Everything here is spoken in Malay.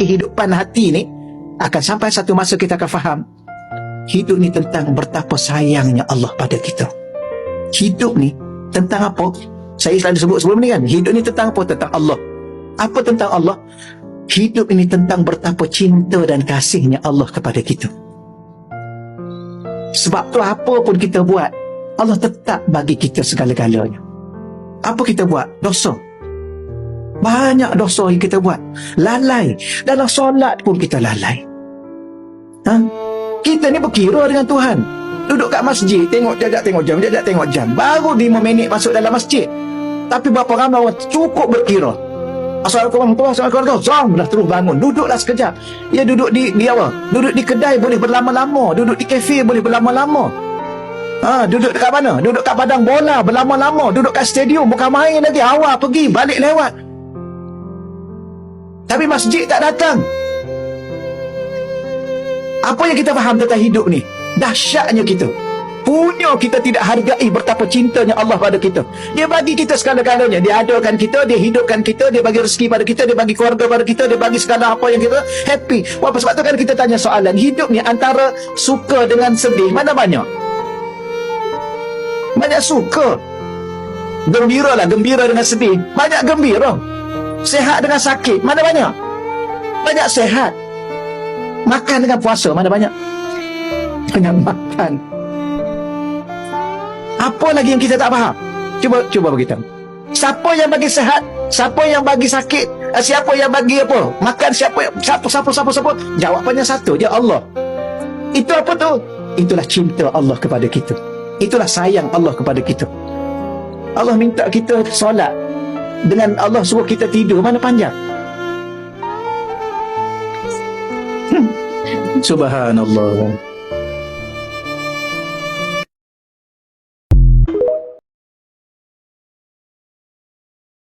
kehidupan hati ni, akan sampai satu masa kita akan faham, hidup ni tentang betapa sayangnya Allah pada kita. Hidup ni tentang apa? Saya selalu sebut sebelum ni kan, hidup ni tentang apa? Tentang Allah. Apa tentang Allah? Hidup ini tentang betapa cinta dan kasihnya Allah kepada kita. Sebab tu apa pun kita buat, Allah tetap bagi kita segala-galanya. Apa kita buat? Dosa. Banyak dosa yang kita buat. Lalai. Dalam solat pun kita lalai. Kita ni berkira dengan Tuhan. Duduk kat masjid, tengok jajak tengok jam, jajak tengok jam. Baru 5 minit masuk dalam masjid. Tapi berapa ramai orang cukup berkira. Assalamualaikum warahmatullahi wabarakatuh. Zong, dah terus bangun. Duduklah sekejap. Ya, duduk di apa? Duduk di kedai boleh berlama-lama. Duduk di kafe boleh berlama-lama. Duduk dekat mana? Duduk kat padang bola berlama-lama. Duduk kat stadium bukan main lagi. Awal pergi, balik lewat. Tapi masjid tak datang. Apa yang kita faham tentang hidup ni? Dahsyatnya kita. Punya kita tidak hargai betapa cintanya Allah pada kita. Dia bagi kita segala-galanya. Dia adakan kita, dia hidupkan kita, dia bagi rezeki pada kita, dia bagi keluarga pada kita, dia bagi segala apa yang kita happy. Sebab tu kan kita tanya soalan, hidup ni antara suka dengan sedih, mana banyak? Banyak suka. Gembira lah, gembira dengan sedih. Banyak gembira. Sehat dengan sakit, mana banyak? Banyak sehat. Makan dengan puasa, mana banyak? Banyak makan. Apa lagi yang kita tak faham? Cuba beritahu. Siapa yang bagi sehat? Siapa yang bagi sakit? Siapa yang bagi apa? Makan siapa? Jawapannya satu je, Allah. Itu apa tu? Itulah cinta Allah kepada kita. Itulah sayang Allah kepada kita. Allah minta kita solat, dengan Allah suruh kita tidur, mana panjang? Subhanallah.